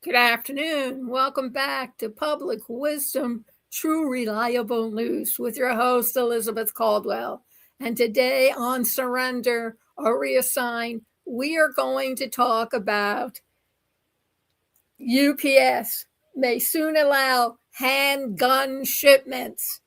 Good afternoon. Welcome back to Public Wisdom, True Reliable News with your host, Elizabeth Caldwell. And today on Surrender or Reassign, we are going to talk about UPS may soon allow handgun shipments.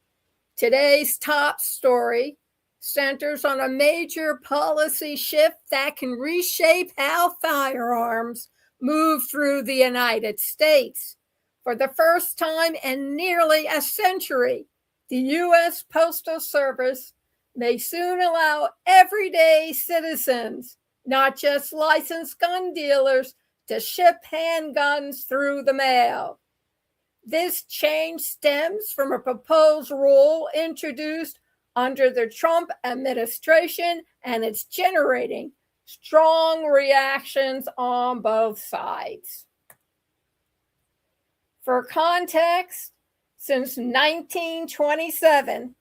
Today's top story centers on a major policy shift that can reshape how firearms move through the United States. For the first time in nearly a century, the U.S. Postal Service may soon allow everyday citizens, not just licensed gun dealers, to ship handguns through the mail. This change stems from a proposed rule introduced under the Trump administration, and it's generating strong reactions on both sides. For context, since 1927,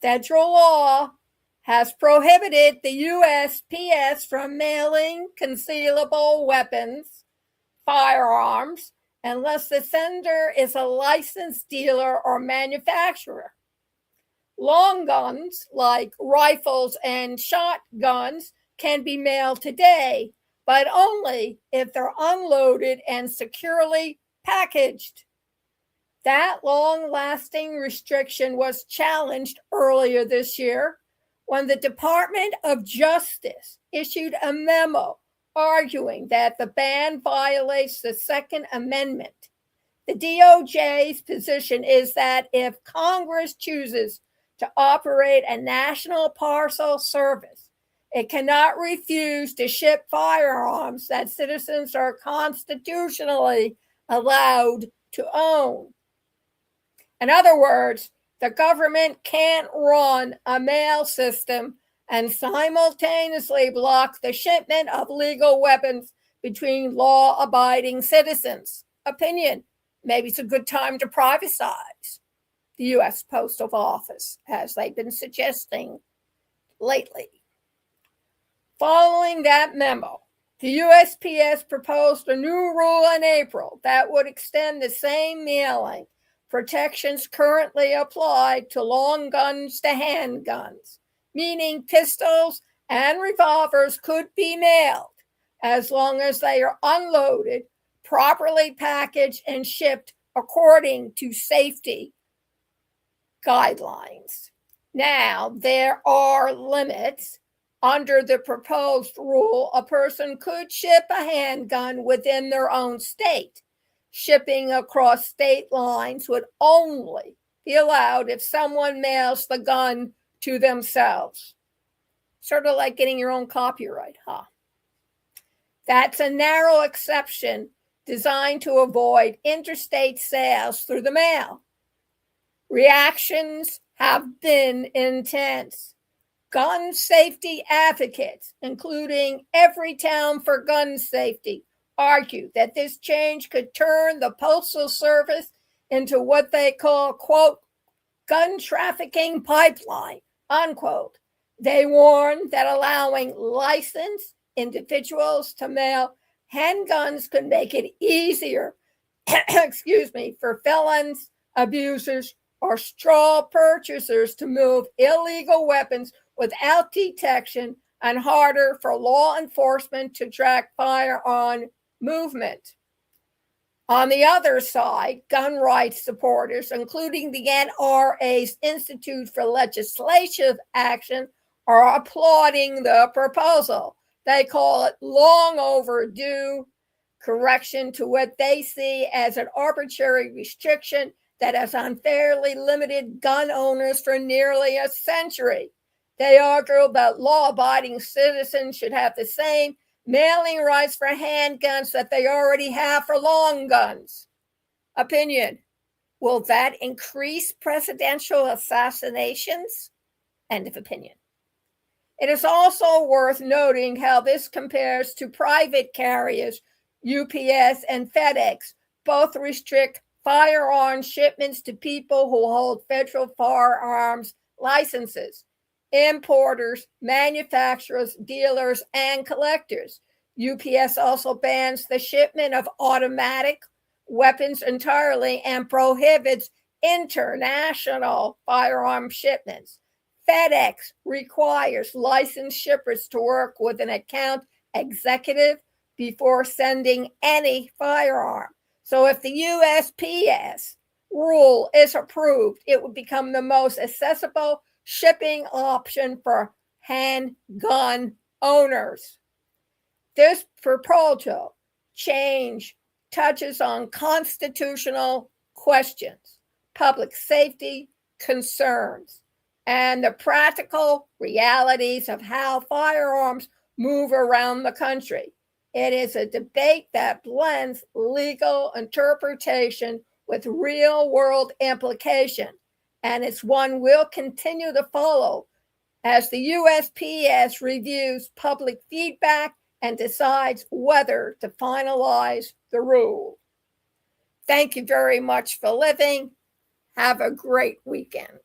federal law has prohibited the USPS from mailing concealable weapons, firearms, unless the sender is a licensed dealer or manufacturer. Long guns, like rifles and shotguns, can be mailed today, but only if they're unloaded and securely packaged. That long-lasting restriction was challenged earlier this year when the Department of Justice issued a memo arguing that the ban violates the Second Amendment. The DOJ's position is that if Congress chooses to operate a national parcel service, it cannot refuse to ship firearms that citizens are constitutionally allowed to own. In other words, the government can't run a mail system and simultaneously block the shipment of legal weapons between law-abiding citizens. Opinion: maybe it's a good time to privatize the U.S. Postal Office, as they've been suggesting lately. Following that memo, the USPS proposed a new rule in April that would extend the same mailing protections currently applied to long guns to handguns, meaning pistols and revolvers could be mailed as long as they are unloaded, properly packaged, and shipped according to safety guidelines. Now, there are limits. Under the proposed rule, a person could ship a handgun within their own state. Shipping across state lines would only be allowed if someone mails the gun to themselves. Sort of like getting your own copyright, huh? That's a narrow exception designed to avoid interstate sales through the mail. Reactions have been intense. Gun safety advocates, including Everytown for Gun Safety, argue that this change could turn the Postal Service into what they call, quote, gun trafficking pipeline, unquote. They warn that allowing licensed individuals to mail handguns could make it easier, for felons, abusers, or straw purchasers to move illegal weapons without detection, and harder for law enforcement to track firearm movement. On the other side, gun rights supporters, including the NRA's Institute for Legislative Action, are applauding the proposal. They call it long overdue correction to what they see as an arbitrary restriction that has unfairly limited gun owners for nearly a century. They argue that law-abiding citizens should have the same mailing rights for handguns that they already have for long guns. Opinion: will that increase presidential assassinations? End of opinion. It is also worth noting how this compares to private carriers, UPS and FedEx. Both restrict firearm shipments to people who hold federal firearms licenses. Importers, manufacturers, dealers, and collectors. UPS also bans the shipment of automatic weapons entirely and prohibits international firearm shipments. FedEx requires licensed shippers to work with an account executive before sending any firearm. So if the USPS rule is approved, it would become the most accessible shipping option for handgun owners. This proposal change touches on constitutional questions, public safety concerns, and the practical realities of how firearms move around the country. It is a debate that blends legal interpretation with real-world implication, and it's one we'll continue to follow as the USPS reviews public feedback and decides whether to finalize the rule. Thank you very much for living. Have a great weekend.